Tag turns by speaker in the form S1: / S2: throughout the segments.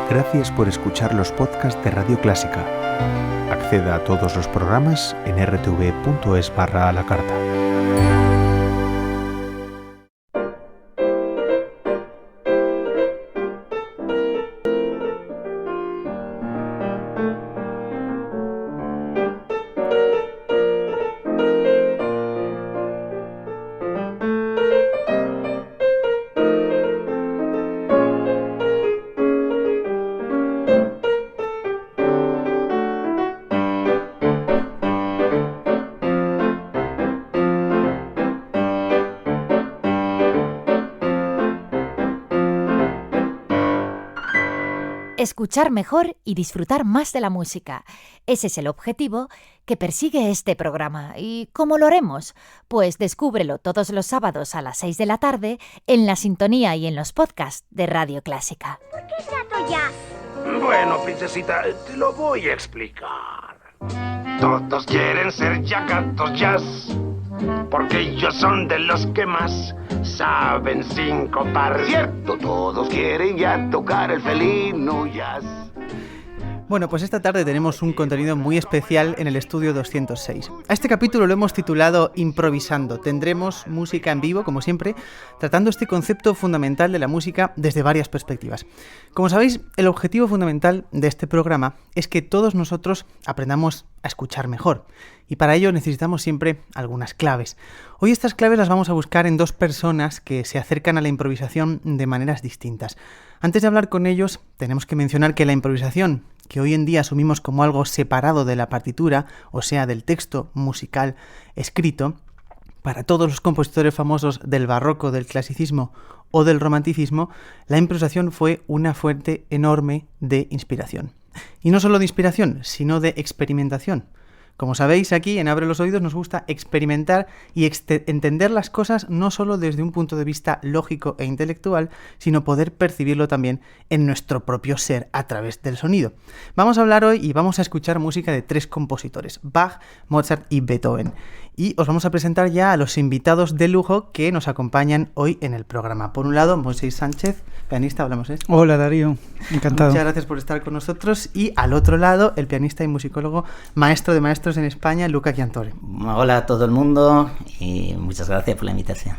S1: Gracias por escuchar los podcasts de Radio Clásica. Acceda a todos los programas en rtv.es/a la carta.
S2: Escuchar mejor y disfrutar más de la música. Ese es el objetivo que persigue este programa. ¿Y cómo lo haremos? Pues descúbrelo todos los sábados a las 6 de la tarde en la sintonía y en los podcasts de Radio Clásica.
S3: ¿Por qué gato jazz?
S4: Bueno, princesita, te lo voy a explicar. Todos quieren ser ya gatos jazz, porque ellos son de los que más saben sincopar. Cierto, todos quieren ya tocar el felino jazz.
S5: Bueno, pues esta tarde tenemos un contenido muy especial en el estudio 206. A este capítulo lo hemos titulado Improvisando. Tendremos música en vivo, como siempre, tratando este concepto fundamental de la música desde varias perspectivas. Como sabéis, el objetivo fundamental de este programa es que todos nosotros aprendamos a escuchar mejor. Y para ello necesitamos siempre algunas claves. Hoy estas claves las vamos a buscar en dos personas que se acercan a la improvisación de maneras distintas. Antes de hablar con ellos, tenemos que mencionar que la improvisación, que hoy en día asumimos como algo separado de la partitura, o sea, del texto musical escrito, para todos los compositores famosos del barroco, del clasicismo o del romanticismo, la improvisación fue una fuente enorme de inspiración. Y no solo de inspiración, sino de experimentación. Como sabéis, aquí en Abre los Oídos nos gusta experimentar y entender las cosas no solo desde un punto de vista lógico e intelectual, sino poder percibirlo también en nuestro propio ser a través del sonido. Vamos a hablar hoy y vamos a escuchar música de tres compositores, Bach, Mozart y Beethoven. Y os vamos a presentar ya a los invitados de lujo que nos acompañan hoy en el programa. Por un lado, Moisés Sánchez, pianista, hablamos, ¿eh?
S6: Hola Darío, encantado.
S5: Muchas gracias por estar con nosotros. Y al otro lado, el pianista y musicólogo, maestro de maestros en España, Luca Chiantore.
S7: Hola a todo el mundo y muchas gracias por la invitación.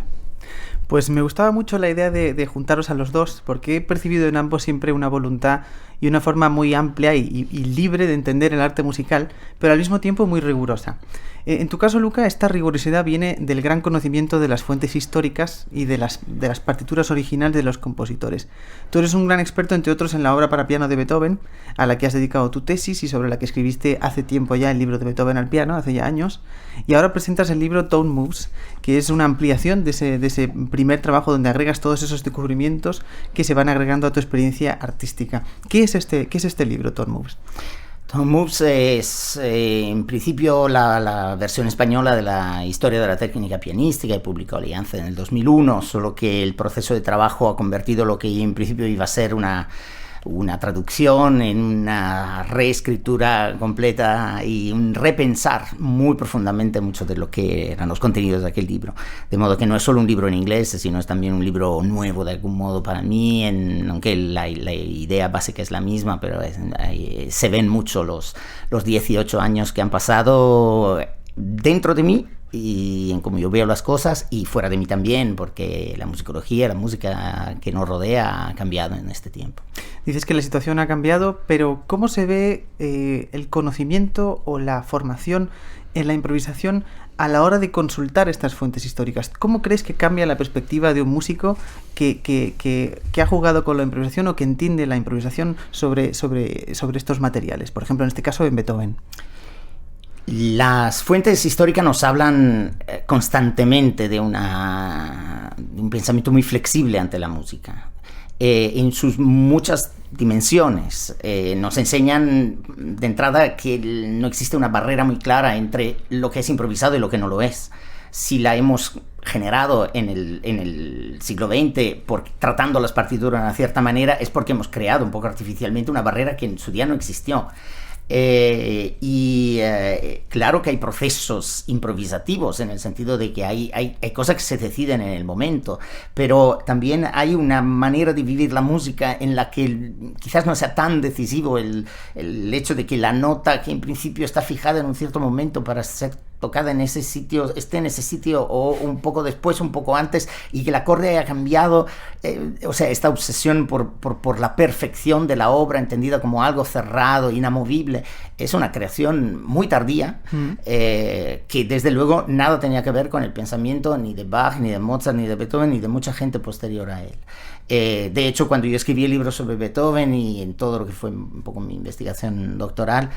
S5: Pues me gustaba mucho la idea de juntaros a los dos, porque he percibido en ambos siempre una voluntad y una forma muy amplia y libre de entender el arte musical, pero al mismo tiempo muy rigurosa. En tu caso, Luca, esta rigurosidad viene del gran conocimiento de las fuentes históricas y de las partituras originales de los compositores. Tú eres un gran experto, entre otros, en la obra para piano de Beethoven, a la que has dedicado tu tesis y sobre la que escribiste hace tiempo ya el libro de Beethoven al piano, hace ya años, y ahora presentas el libro Tone Moves, que es una ampliación de ese primer trabajo donde agregas todos esos descubrimientos que se van agregando a tu experiencia artística. ¿Qué es este libro, Tone Moves?
S7: Tone Moves es, en principio, la versión española de la historia de la técnica pianística y publicó Alianza en el 2001, solo que el proceso de trabajo ha convertido lo que en principio iba a ser una traducción en una reescritura completa y un repensar muy profundamente mucho de lo que eran los contenidos de aquel libro. De modo que no es solo un libro en inglés, sino es también un libro nuevo de algún modo para mí, aunque la idea básica es la misma, pero se ven mucho los 18 años que han pasado dentro de mí y en cómo yo veo las cosas y fuera de mí también, porque la musicología, la música que nos rodea ha cambiado en este tiempo.
S5: Dices que la situación ha cambiado, pero ¿cómo se ve el conocimiento o la formación en la improvisación a la hora de consultar estas fuentes históricas? ¿Cómo crees que cambia la perspectiva de un músico que ha jugado con la improvisación o que entiende la improvisación sobre estos materiales? Por ejemplo, en este caso, en Beethoven.
S7: Las fuentes históricas nos hablan constantemente de un pensamiento muy flexible ante la música. En sus muchas dimensiones. Nos enseñan de entrada que no existe una barrera muy clara entre lo que es improvisado y lo que no lo es. Si la hemos generado en el siglo XX tratando las partituras de una cierta manera, es porque hemos creado un poco artificialmente una barrera que en su día no existió. Claro que hay procesos improvisativos en el sentido de que hay cosas que se deciden en el momento, pero también hay una manera de vivir la música en la que quizás no sea tan decisivo el hecho de que la nota que en principio está fijada en un cierto momento para ser tocada en ese sitio, esté en ese sitio o un poco después, un poco antes, y que el acorde haya cambiado. O sea, esta obsesión por la perfección de la obra, entendida como algo cerrado, inamovible, es una creación muy tardía, que desde luego nada tenía que ver con el pensamiento ni de Bach, ni de Mozart, ni de Beethoven, ni de mucha gente posterior a él. De hecho, cuando yo escribí el libro sobre Beethoven y en todo lo que fue un poco mi investigación doctoral,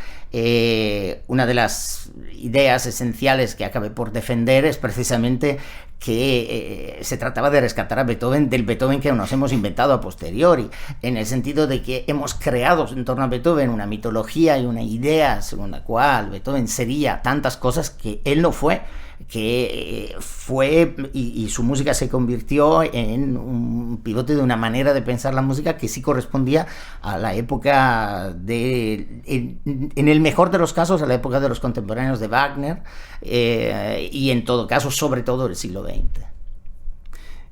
S7: una de las ideas esenciales que acabé por defender es precisamente que se trataba de rescatar a Beethoven del Beethoven que nos hemos inventado a posteriori, en el sentido de que hemos creado en torno a Beethoven una mitología y una idea según la cual Beethoven sería tantas cosas que él no fue, que fue y su música se convirtió en un pivote de una manera de pensar la música que sí correspondía a la época en el mejor de los casos, a la época de los contemporáneos de Wagner, y en todo caso, sobre todo, el siglo XX.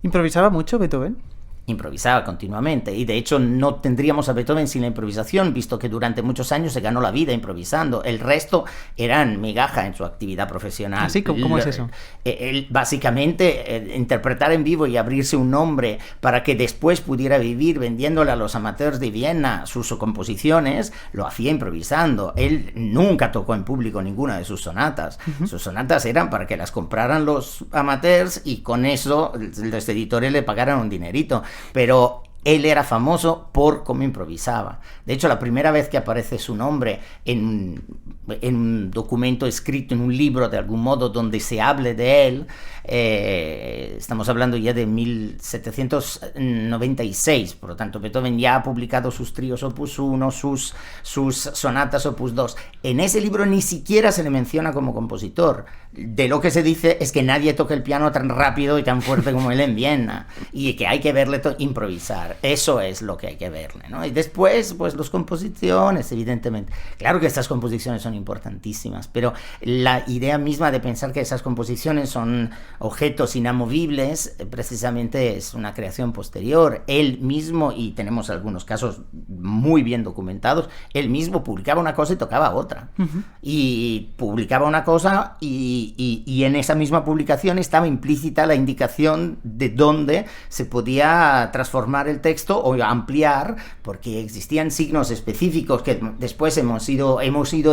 S5: ¿Improvisaba mucho Beethoven?
S7: Improvisaba continuamente, y de hecho no tendríamos a Beethoven sin la improvisación, visto que durante muchos años se ganó la vida improvisando. El resto eran migaja en su actividad profesional.
S5: ¿Así? ¿Cómo es eso?
S7: Él básicamente interpretar en vivo y abrirse un nombre para que después pudiera vivir vendiéndole a los amateurs de Viena sus composiciones, lo hacía improvisando. Él nunca tocó en público ninguna de sus sonatas. Sus sonatas eran para que las compraran los amateurs y con eso los editores le pagaran un dinerito. Pero él era famoso por cómo improvisaba. De hecho, la primera vez que aparece su nombre en un documento escrito, en un libro de algún modo, donde se hable de él, estamos hablando ya de 1796, por lo tanto Beethoven ya ha publicado sus tríos opus 1, sus sonatas opus 2. En ese libro ni siquiera se le menciona como compositor. De lo que se dice es que nadie toca el piano tan rápido y tan fuerte como él en Viena, y que hay que verle improvisar. Eso es lo que hay que verle, ¿no? Y después, pues las composiciones, evidentemente. Claro que estas composiciones son importantísimas, pero la idea misma de pensar que esas composiciones son objetos inamovibles, precisamente es una creación posterior. Él mismo, y tenemos algunos casos muy bien documentados, él mismo publicaba una cosa y tocaba otra. Y publicaba una cosa y en esa misma publicación estaba implícita la indicación de dónde se podía transformar el texto o ampliar, porque existían signos específicos que después hemos ido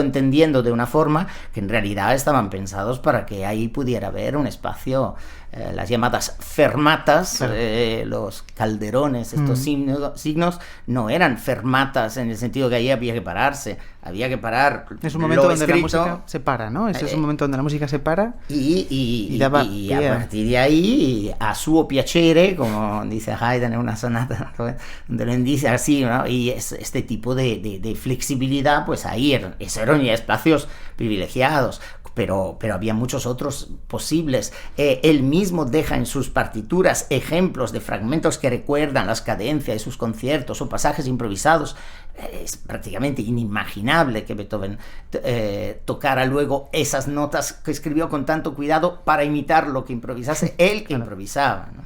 S7: entendiendo de una forma que en realidad estaban pensados para que ahí pudiera haber un espacio, las llamadas fermatas, los calderones, estos signos no eran fermatas en el sentido que ahí había que pararse, había que parar. Es un momento donde la música
S5: se para, ¿no? Es un momento donde la música se para
S7: y a partir de ahí, a suo piacere, como dice Haydn en una sonata, donde lo dice así, ¿no? Y este tipo de flexibilidad, pues ahí eran ya espacios privilegiados. Pero había muchos otros posibles. Él mismo deja en sus partituras ejemplos de fragmentos que recuerdan las cadencias de sus conciertos o pasajes improvisados. Es prácticamente inimaginable que Beethoven tocara luego esas notas que escribió con tanto cuidado para imitar lo que improvisase él que improvisaba, ¿no?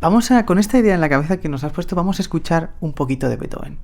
S5: Vamos con esta idea en la cabeza que nos has puesto, vamos a escuchar un poquito de Beethoven.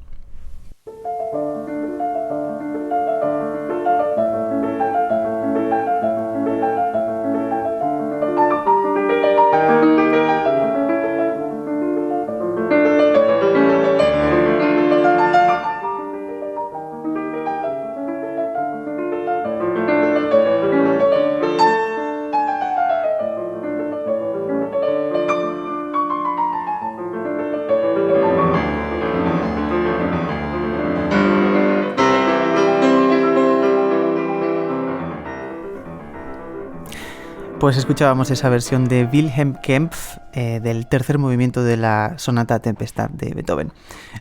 S5: Pues escuchábamos esa versión de Wilhelm Kempff del tercer movimiento de la sonata Tempestad de Beethoven.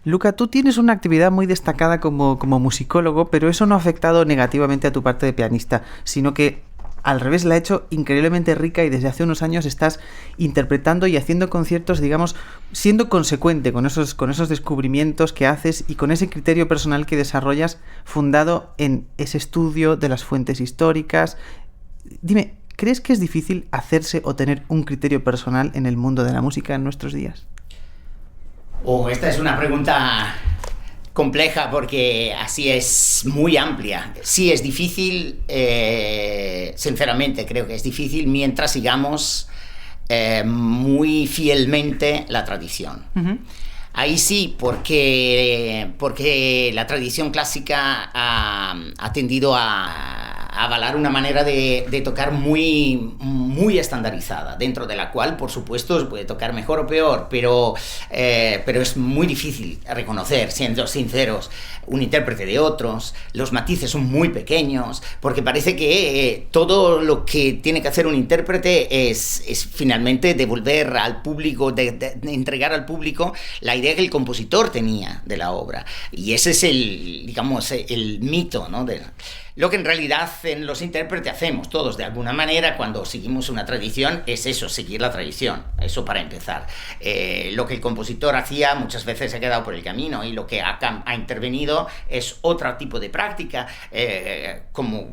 S5: Luca, tú tienes una actividad muy destacada como musicólogo, pero eso no ha afectado negativamente a tu parte de pianista, sino que al revés la ha hecho increíblemente rica y desde hace unos años estás interpretando y haciendo conciertos, digamos, siendo consecuente con esos descubrimientos que haces y con ese criterio personal que desarrollas fundado en ese estudio de las fuentes históricas. Dime, ¿crees que es difícil hacerse o tener un criterio personal en el mundo de la música en nuestros días?
S7: Esta es una pregunta compleja porque así es muy amplia. Sí es difícil, sinceramente creo que es difícil mientras sigamos muy fielmente la tradición. Uh-huh. Ahí sí, porque la tradición clásica ha tendido a avalar una manera de tocar muy, muy estandarizada, dentro de la cual, por supuesto, se puede tocar mejor o peor, pero es muy difícil reconocer, siendo sinceros, un intérprete de otros. Los matices son muy pequeños, porque parece que todo lo que tiene que hacer un intérprete es finalmente devolver al público, de entregar al público la idea que el compositor tenía de la obra. Y ese es el mito, ¿no? Lo que en realidad en los intérpretes hacemos todos de alguna manera cuando seguimos una tradición es eso, seguir la tradición, eso para empezar. Lo que el compositor hacía muchas veces ha quedado por el camino y lo que ha intervenido es otro tipo de práctica, como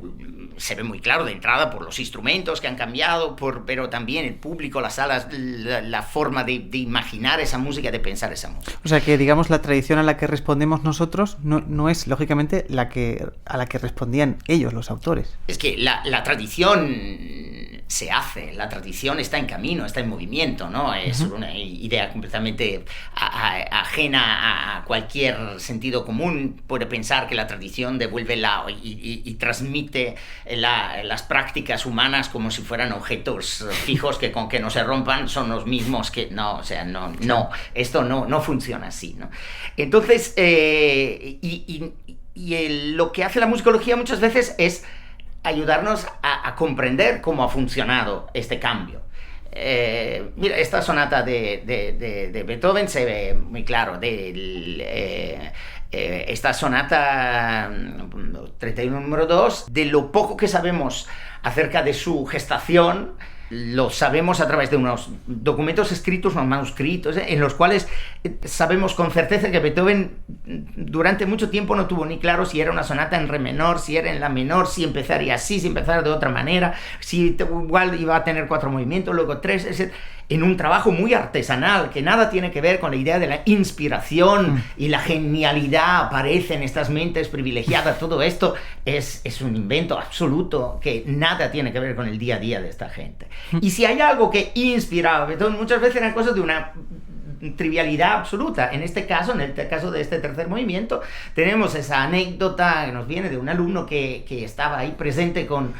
S7: se ve muy claro de entrada por los instrumentos que han cambiado, pero también el público, las salas, la forma de imaginar esa música, de pensar esa música.
S5: O sea que, digamos, la tradición a la que respondemos nosotros no es, lógicamente, a la que respondían ellos, los autores.
S7: Es que la tradición se hace, la tradición está en camino, está en movimiento, ¿no? Es una idea completamente ajena a cualquier sentido común. Puede pensar que la tradición devuelve y transmite las prácticas humanas como si fueran objetos fijos que con que no se rompan son los mismos que... No, o sea, no, esto no funciona así, ¿no? Entonces, lo que hace la musicología muchas veces es ayudarnos a comprender cómo ha funcionado este cambio. Mira, esta sonata de Beethoven se ve muy claro. Esta sonata 31 número 2, de lo poco que sabemos acerca de su gestación, lo sabemos a través de unos documentos escritos, unos manuscritos, en los cuales sabemos con certeza que Beethoven durante mucho tiempo no tuvo ni claro si era una sonata en re menor, si era en la menor, si empezaría así, si empezara de otra manera, si igual iba a tener 4 movimientos, luego 3, etc. En un trabajo muy artesanal, que nada tiene que ver con la idea de la inspiración y la genialidad aparece en estas mentes privilegiadas. Todo esto es un invento absoluto que nada tiene que ver con el día a día de esta gente. Y si hay algo que inspiraba a Beethoven, muchas veces eran cosas de una trivialidad absoluta. En este caso, en el caso de este tercer movimiento, tenemos esa anécdota que nos viene de un alumno que estaba ahí presente en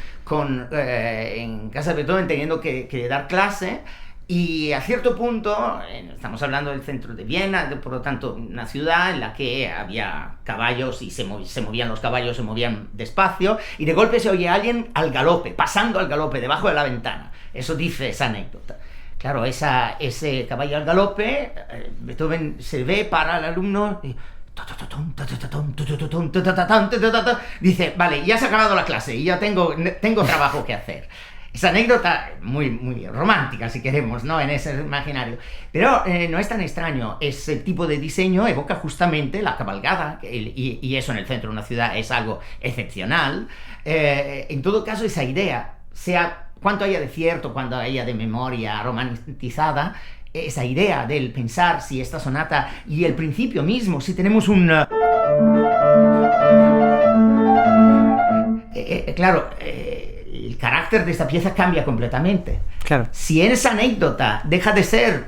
S7: casa de Beethoven teniendo que dar clase. Y a cierto punto, estamos hablando del centro de Viena, por lo tanto una ciudad en la que había caballos y se movían los caballos, se movían despacio, y de golpe se oye a alguien al galope, pasando al galope, debajo de la ventana. Eso dice esa anécdota. Claro, ese caballo al galope, Beethoven se ve para el alumno y dice, vale, ya se ha acabado la clase y ya tengo trabajo que hacer. Esa anécdota muy, muy romántica, si queremos, ¿no? En ese imaginario. Pero no es tan extraño. Ese tipo de diseño evoca justamente la cabalgada, y eso en el centro de una ciudad es algo excepcional. En todo caso, esa idea, sea cuanto haya de cierto, cuanto haya de memoria romantizada, esa idea del pensar si esta sonata y el principio mismo, si tenemos un... claro... el carácter de esta pieza cambia completamente.
S5: Claro.
S7: Si esa anécdota deja de ser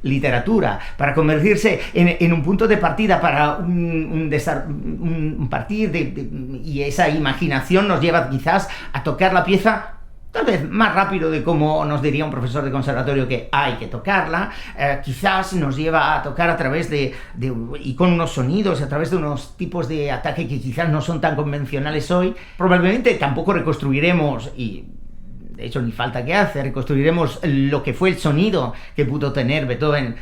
S7: literatura para convertirse en un punto de partida para un partir y esa imaginación nos lleva quizás a tocar la pieza tal vez más rápido de como nos diría un profesor de conservatorio que hay que tocarla, quizás nos lleva a tocar a través y con unos sonidos, a través de unos tipos de ataque que quizás no son tan convencionales hoy. Probablemente tampoco reconstruiremos, y de hecho ni falta que hace, reconstruiremos lo que fue el sonido que pudo tener Beethoven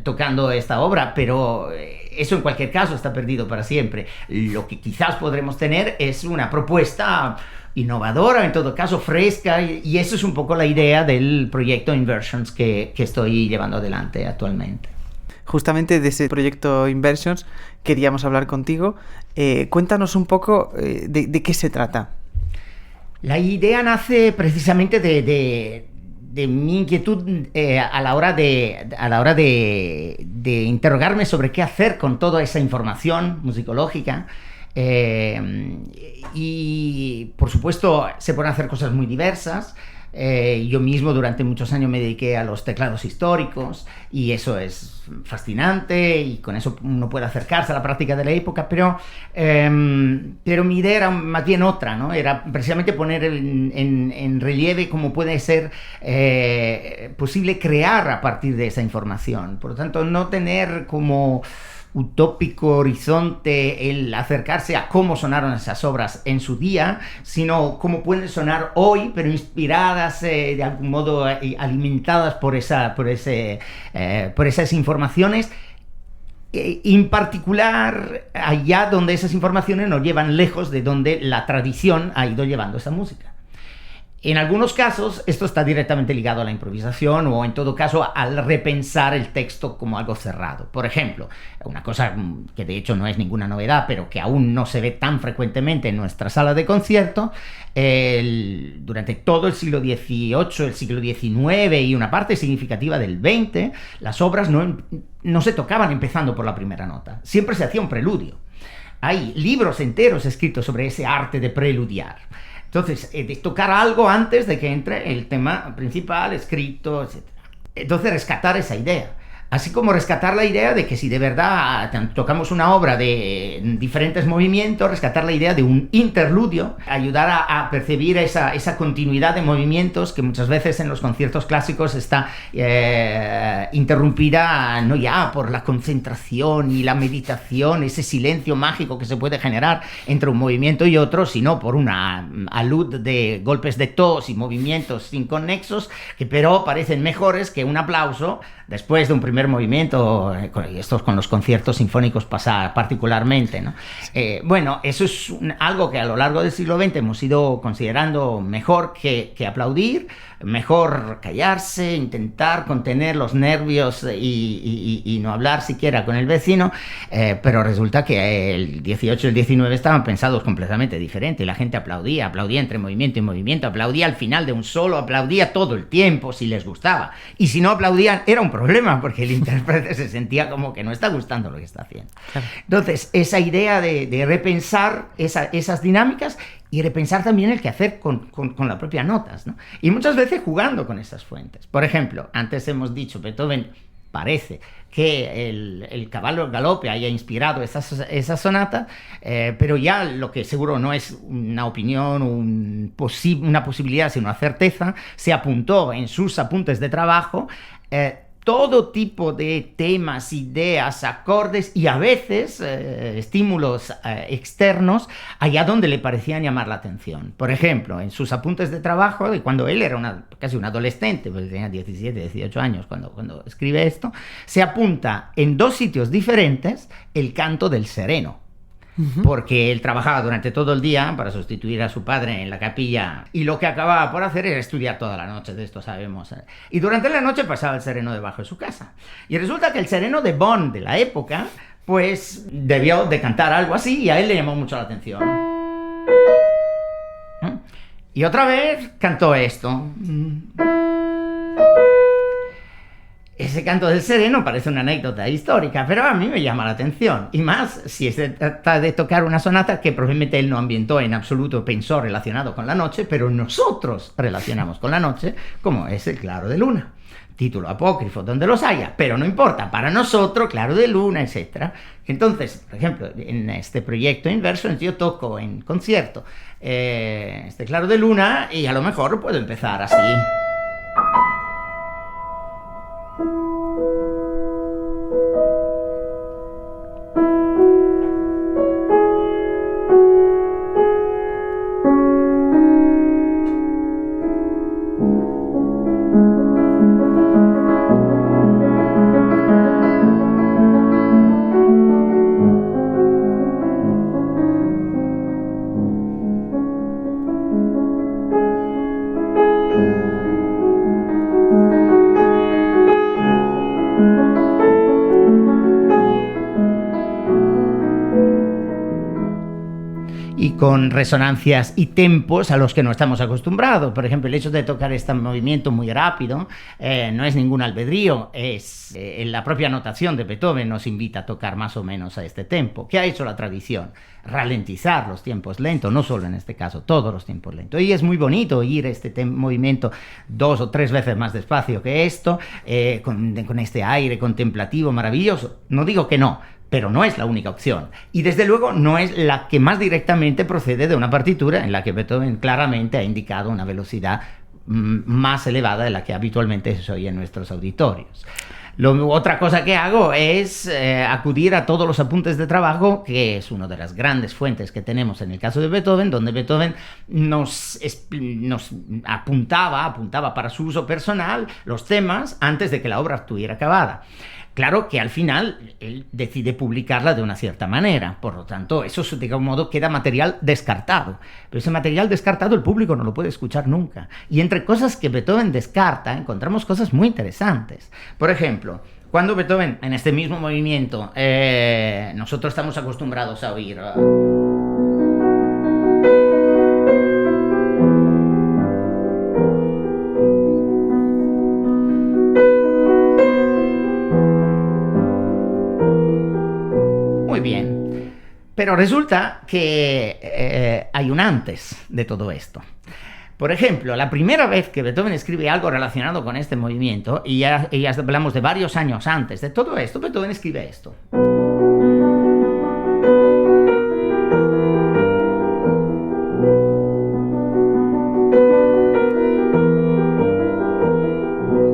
S7: tocando esta obra, pero eso en cualquier caso está perdido para siempre. Lo que quizás podremos tener es una propuesta innovadora, en todo caso fresca, y eso es un poco la idea del proyecto Inversions que estoy llevando adelante actualmente.
S5: Justamente de ese proyecto Inversions queríamos hablar contigo. Cuéntanos un poco de qué se trata.
S7: La idea nace precisamente de mi inquietud a la hora de interrogarme sobre qué hacer con toda esa información musicológica. Y por supuesto se pueden hacer cosas muy diversas. Yo mismo durante muchos años me dediqué a los teclados históricos y eso es fascinante y con eso uno puede acercarse a la práctica de la época, pero mi idea era más bien otra, ¿no? Era precisamente poner en relieve cómo puede ser posible crear a partir de esa información. Por lo tanto, no tener como utópico horizonte el acercarse a cómo sonaron esas obras en su día, sino cómo pueden sonar hoy, pero inspiradas de algún modo, alimentadas por esas informaciones, en particular allá donde esas informaciones nos llevan lejos de donde la tradición ha ido llevando esa música. En algunos casos esto está directamente ligado a la improvisación o en todo caso al repensar el texto como algo cerrado. Por ejemplo, una cosa que de hecho no es ninguna novedad, pero que aún no se ve tan frecuentemente en nuestra sala de concierto, durante todo el siglo XVIII, el siglo XIX y una parte significativa del XX, las obras no se tocaban empezando por la primera nota, siempre se hacía un preludio. Hay libros enteros escritos sobre ese arte de preludiar. Entonces, de tocar algo antes de que entre el tema principal, escrito, etc. Entonces, rescatar esa idea. Así como rescatar la idea de que si de verdad tocamos una obra de diferentes movimientos, rescatar la idea de un interludio, ayudar a percibir esa continuidad de movimientos que muchas veces en los conciertos clásicos está interrumpida no ya por la concentración y la meditación, ese silencio mágico que se puede generar entre un movimiento y otro, sino por una alud de golpes de tos y movimientos inconexos que pero parecen mejores que un aplauso después de un primer movimiento, estos con los conciertos sinfónicos pasa particularmente, ¿no? Bueno, eso es algo que a lo largo del siglo XX hemos ido considerando mejor que aplaudir, mejor callarse, intentar contener los nervios y no hablar siquiera con el vecino, pero resulta que el 18 y el 19 estaban pensados completamente diferente. La gente aplaudía entre movimiento y movimiento, aplaudía al final de un solo, aplaudía todo el tiempo si les gustaba, y si no aplaudían era un problema porque el intérprete se sentía como que no está gustando lo que está haciendo. Claro. Entonces, esa idea de repensar esas dinámicas y repensar también el quehacer con las propias notas, ¿no? Y muchas veces jugando con esas fuentes. Por ejemplo, antes hemos dicho, Beethoven parece que el caballo galope haya inspirado esa sonata, pero ya lo que seguro no es una opinión, una posibilidad, sino una certeza, se apuntó en sus apuntes de trabajo todo tipo de temas, ideas, acordes y a veces estímulos externos allá donde le parecían llamar la atención. Por ejemplo, en sus apuntes de trabajo, de cuando él era casi un adolescente, porque tenía 17, 18 años cuando escribe esto, se apunta en 2 sitios diferentes el canto del sereno. Porque él trabajaba durante todo el día para sustituir a su padre en la capilla y lo que acababa por hacer era estudiar toda la noche, de esto sabemos. Y durante la noche pasaba el sereno debajo de su casa. Y resulta que el sereno de Bonn de la época, pues debió de cantar algo así y a él le llamó mucho la atención. Y otra vez cantó esto. Ese canto del sereno parece una anécdota histórica, pero a mí me llama la atención. Y más si se trata de tocar una sonata que probablemente él no ambientó en absoluto, pensó relacionado con la noche, pero nosotros relacionamos con la noche, como es el Claro de Luna. Título apócrifo donde los haya, pero no importa, para nosotros, Claro de Luna, etc. Entonces, por ejemplo, en este proyecto Inversions yo toco en concierto este Claro de Luna y a lo mejor puedo empezar así. y con resonancias y tempos a los que no estamos acostumbrados. Por ejemplo, el hecho de tocar este movimiento muy rápido no es ningún albedrío, es la propia notación de Beethoven nos invita a tocar más o menos a este tempo. ¿Qué ha hecho la tradición? Ralentizar los tiempos lentos, no solo en este caso, todos los tiempos lentos. Y es muy bonito oír este movimiento 2 o 3 veces más despacio que esto, con este aire contemplativo maravilloso. No digo que no, pero no es la única opción. Y desde luego no es la que más directamente procede de una partitura en la que Beethoven claramente ha indicado una velocidad más elevada de la que habitualmente se oye en nuestros auditorios. Otra cosa que hago es acudir a todos los apuntes de trabajo, que es una de las grandes fuentes que tenemos en el caso de Beethoven, donde Beethoven nos apuntaba para su uso personal los temas antes de que la obra estuviera acabada. Claro que al final él decide publicarla de una cierta manera, por lo tanto eso de algún modo queda material descartado, pero ese material descartado el público no lo puede escuchar nunca, y entre cosas que Beethoven descarta encontramos cosas muy interesantes. Por ejemplo, cuando Beethoven en este mismo movimiento nosotros estamos acostumbrados a oír bien, pero resulta que hay un antes de todo esto. Por ejemplo, la primera vez que Beethoven escribe algo relacionado con este movimiento, y ya hablamos de varios años antes de todo esto, Beethoven escribe esto.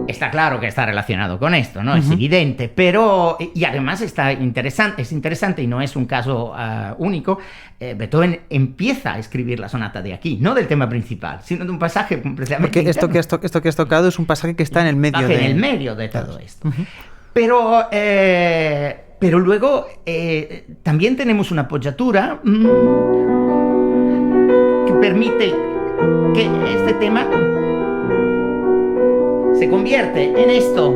S7: Está claro que está relacionado con esto, ¿no? Es evidente, pero... Y además es interesante y no es un caso único. Beethoven empieza a escribir la sonata de aquí, no del tema principal, sino de un pasaje completamente
S5: porque esto que has tocado es un pasaje que está en el medio
S7: en el medio de todo esto. Pero luego también tenemos una apoyatura que permite que este tema se convierte en esto.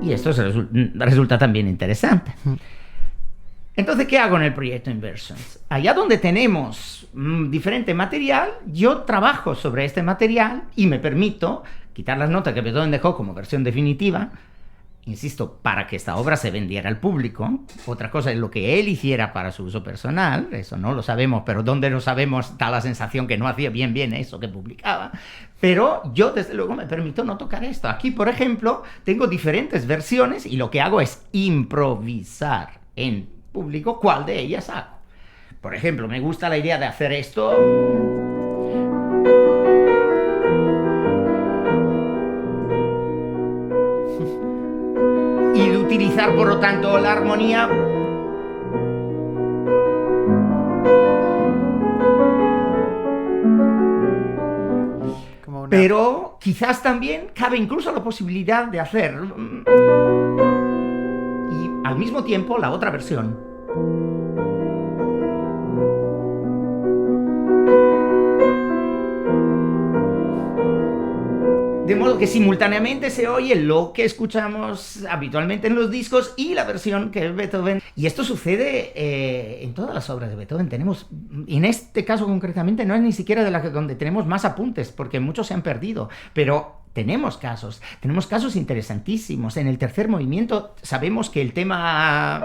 S7: Y esto resulta también interesante. Entonces, ¿qué hago en el proyecto Inversions? Allá donde tenemos diferente material, yo trabajo sobre este material y me permito quitar las notas que Beethoven dejó como versión definitiva, insisto, para que esta obra se vendiera al público. Otra cosa es lo que él hiciera para su uso personal, eso no lo sabemos, pero donde lo sabemos da la sensación que no hacía bien eso que publicaba. Pero yo desde luego me permito no tocar esto. Aquí, por ejemplo, tengo diferentes versiones y lo que hago es improvisar en público cuál de ellas hago. Por ejemplo, me gusta la idea de hacer esto y de utilizar, por lo tanto, la armonía pero quizás también cabe incluso la posibilidad de hacer y al mismo tiempo la otra versión. De modo que simultáneamente se oye lo que escuchamos habitualmente en los discos y la versión que Beethoven... Y esto sucede en todas las obras de Beethoven. Tenemos, en este caso concretamente, no es ni siquiera de la que donde tenemos más apuntes, porque muchos se han perdido, pero tenemos casos interesantísimos. En el tercer movimiento sabemos que el tema...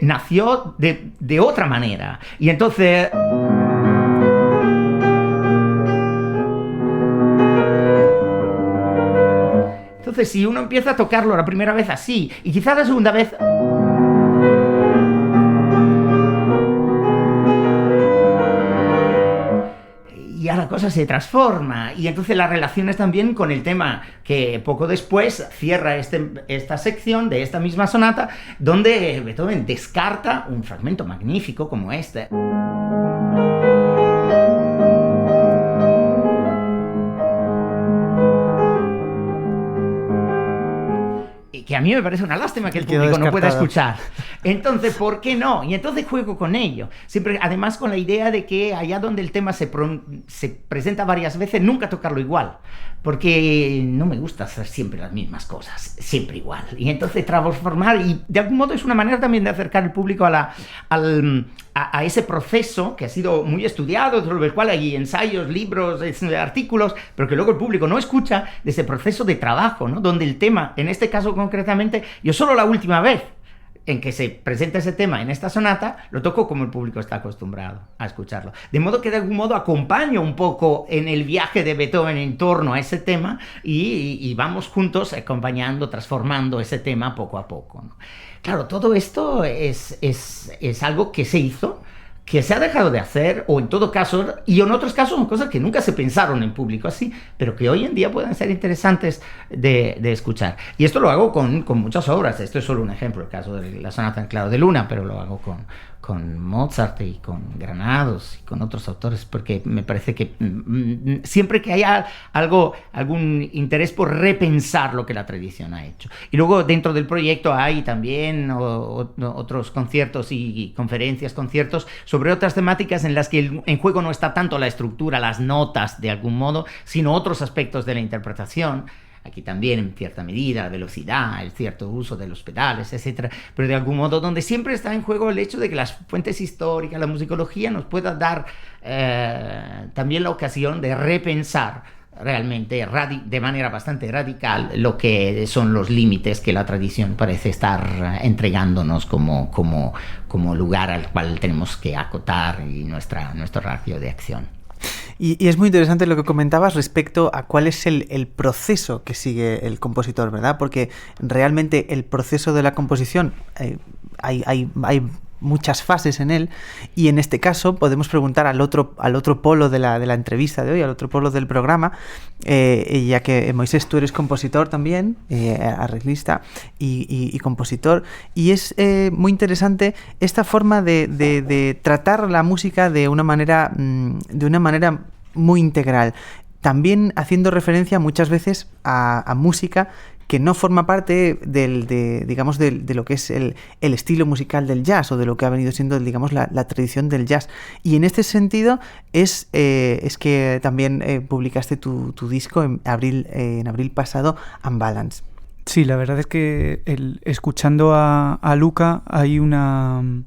S7: nació de otra manera. Y entonces... si uno empieza a tocarlo la primera vez así, y quizás la segunda vez... ya la cosa se transforma, y entonces las relaciones también con el tema que poco después cierra esta sección de esta misma sonata, donde Beethoven descarta un fragmento magnífico como este. Y que a mí me parece una lástima que el público no pueda escuchar. Entonces, ¿por qué no? Y entonces juego con ello. Siempre, además, con la idea de que allá donde el tema se presenta varias veces, nunca tocarlo igual. Porque no me gusta hacer siempre las mismas cosas, siempre igual. Y entonces transformar, y de algún modo es una manera también de acercar al público a ese proceso que ha sido muy estudiado, sobre el cual hay ensayos, libros, artículos, pero que luego el público no escucha, de ese proceso de trabajo, ¿no? Donde el tema, en este caso concretamente, yo solo la última vez en que se presenta ese tema en esta sonata, lo toco como el público está acostumbrado a escucharlo. De modo que de algún modo acompaño un poco en el viaje de Beethoven en torno a ese tema y vamos juntos acompañando, transformando ese tema poco a poco, ¿no? Claro, todo esto es algo que se hizo, que se ha dejado de hacer, o en todo caso, y en otros casos son cosas que nunca se pensaron en público así, pero que hoy en día pueden ser interesantes de escuchar. Y esto lo hago con muchas obras. Esto es solo un ejemplo, el caso de la sonata en claro de luna, pero lo hago con Mozart y con Granados y con otros autores, porque me parece que siempre que haya algún interés por repensar lo que la tradición ha hecho. Y luego dentro del proyecto hay también otros conciertos y conferencias, conciertos sobre otras temáticas en las que en juego no está tanto la estructura, las notas de algún modo, sino otros aspectos de la interpretación. Aquí también, en cierta medida, la velocidad, el cierto uso de los pedales, etcétera, pero de algún modo donde siempre está en juego el hecho de que las fuentes históricas, la musicología nos pueda dar también la ocasión de repensar realmente de manera bastante radical lo que son los límites que la tradición parece estar entregándonos como lugar al cual tenemos que acotar y nuestro ratio de acción.
S5: Y es muy interesante lo que comentabas respecto a cuál es el proceso que sigue el compositor, ¿verdad? Porque realmente el proceso de la composición, hay muchas fases en él, y en este caso podemos preguntar al otro polo de la entrevista de hoy, al otro polo del programa, ya que Moisés, tú eres compositor también, arreglista y compositor, y es muy interesante esta forma de tratar la música de una manera muy integral, también haciendo referencia muchas veces a música que no forma parte de lo que es el estilo musical del jazz, o de lo que ha venido siendo, digamos, la tradición del jazz. Y en este sentido es que también publicaste tu disco en abril pasado, Unbalance.
S6: Sí, la verdad es que escuchando a Luca hay una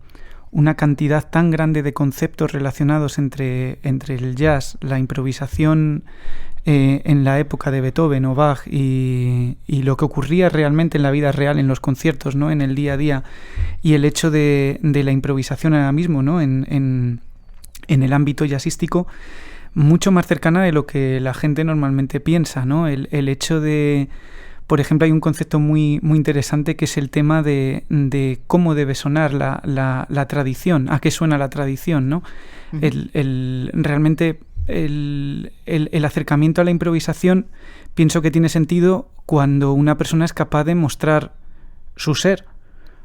S6: cantidad tan grande de conceptos relacionados entre el jazz, la improvisación en la época de Beethoven o Bach y lo que ocurría realmente en la vida real, en los conciertos, ¿no? En el día a día, y el hecho de la improvisación ahora mismo, ¿no? en el ámbito jazzístico, mucho más cercana de lo que la gente normalmente piensa, ¿no? El hecho de, por ejemplo, hay un concepto muy, muy interesante que es el tema de cómo debe sonar la tradición, a qué suena la tradición, ¿no? Uh-huh. Realmente el acercamiento a la improvisación pienso que tiene sentido cuando una persona es capaz de mostrar su ser.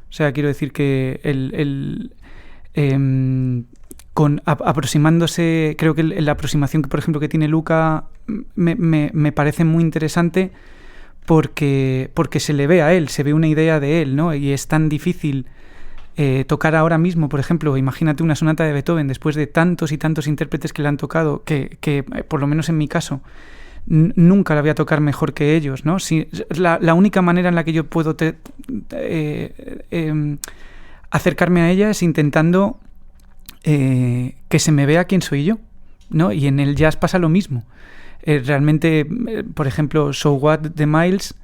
S6: O sea, quiero decir que aproximándose, creo que la aproximación que, por ejemplo, que tiene Luca me parece muy interesante porque se le ve a él, se ve una idea de él, ¿no? Y es tan difícil tocar ahora mismo, por ejemplo, imagínate una sonata de Beethoven después de tantos y tantos intérpretes que la han tocado, que por lo menos en mi caso nunca la voy a tocar mejor que ellos, ¿no? Si, la única manera en la que yo puedo acercarme a ella es intentando que se me vea quién soy yo, ¿no? Y en el jazz pasa lo mismo. Realmente, por ejemplo, So What de Miles,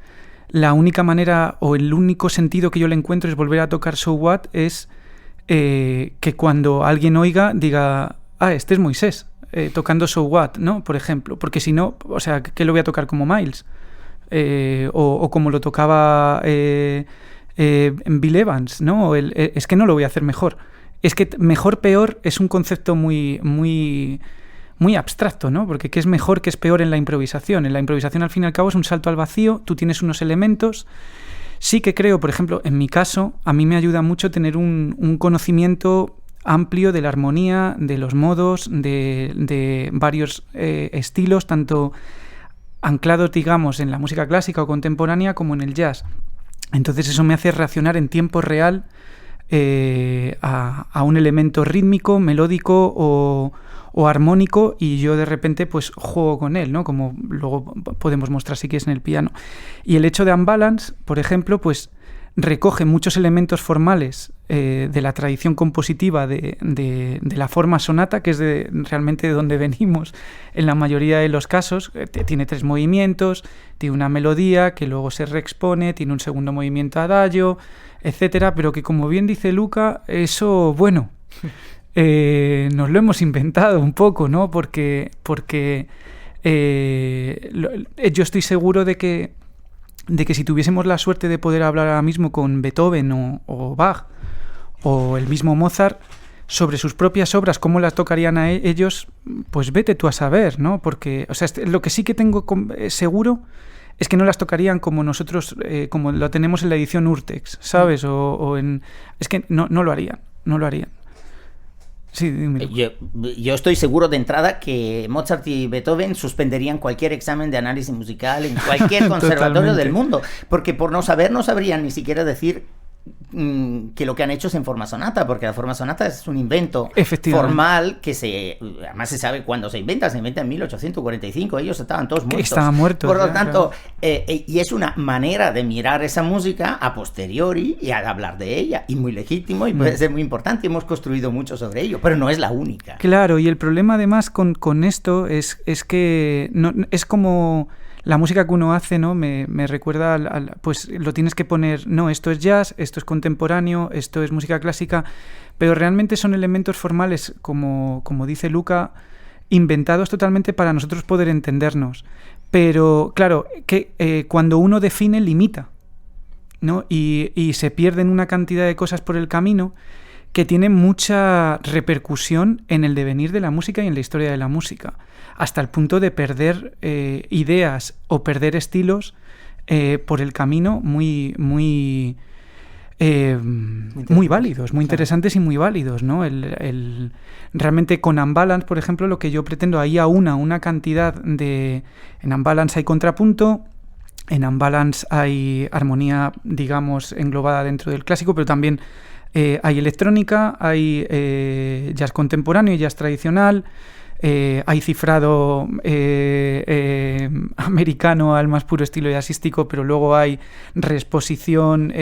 S6: la única manera o el único sentido que yo le encuentro es volver a tocar So What, es que cuando alguien oiga diga, este es Moisés tocando So What, ¿no? Por ejemplo, porque si no, o sea, ¿qué lo voy a tocar como Miles? O como lo tocaba Bill Evans, ¿no? Es que no lo voy a hacer mejor. Es que mejor, peor es un concepto muy, muy, muy abstracto, ¿no? Porque ¿qué es mejor, qué es peor en la improvisación? En la improvisación, al fin y al cabo, es un salto al vacío, tú tienes unos elementos. Sí que creo, por ejemplo, en mi caso, a mí me ayuda mucho tener un conocimiento amplio de la armonía, de los modos, de varios estilos, tanto anclados, digamos, en la música clásica o contemporánea como en el jazz. Entonces eso me hace reaccionar en tiempo real a un elemento rítmico, melódico o armónico, y yo de repente pues juego con él, ¿no? Como luego podemos mostrar si quieres en el piano. Y el hecho de Unbalance, por ejemplo, pues recoge muchos elementos formales de la tradición compositiva de la forma sonata, que es realmente de donde venimos en la mayoría de los casos. Tiene 3 movimientos, tiene una melodía que luego se reexpone, tiene un segundo movimiento adagio, etcétera, pero que, como bien dice Luca, eso, bueno, nos lo hemos inventado un poco, ¿no? Porque yo estoy seguro de que si tuviésemos la suerte de poder hablar ahora mismo con Beethoven o Bach o el mismo Mozart sobre sus propias obras, cómo las tocarían a ellos, pues vete tú a saber, ¿no? Porque, o sea, lo que sí que tengo seguro es que no las tocarían como nosotros, como lo tenemos en la edición Urtext, ¿sabes? Es que no lo harían. Sí, dime.
S7: Yo estoy seguro de entrada que Mozart y Beethoven suspenderían cualquier examen de análisis musical en cualquier conservatorio del mundo, porque por no saber no sabrían ni siquiera decir que lo que han hecho es en forma sonata, porque la forma sonata es un invento formal que además se sabe cuándo se inventa en 1845, ellos estaban todos muertos.
S6: Estaban muertos.
S7: Por lo tanto, y es una manera de mirar esa música a posteriori y a hablar de ella, y muy legítimo, y puede ser muy importante, hemos construido mucho sobre ello, pero no es la única.
S6: Claro, y el problema además con esto es que no, es como la música que uno hace, ¿no? Me recuerda pues lo tienes que poner, no, esto es jazz, esto es contemporáneo, esto es música clásica, pero realmente son elementos formales, como dice Luca, inventados totalmente para nosotros poder entendernos. Pero claro, que cuando uno define, limita, ¿no? Y se pierden una cantidad de cosas por el camino que tienen mucha repercusión en el devenir de la música y en la historia de la música, hasta el punto de perder ideas o perder estilos por el camino muy válidos, muy interesantes y muy válidos, ¿no? Realmente con Unbalance, por ejemplo, lo que yo pretendo, ahí una cantidad de... En Unbalance hay contrapunto, en Unbalance hay armonía, digamos, englobada dentro del clásico, pero también hay electrónica, hay jazz contemporáneo y jazz tradicional, hay cifrado americano al más puro estilo jazzístico, pero luego hay reexposición,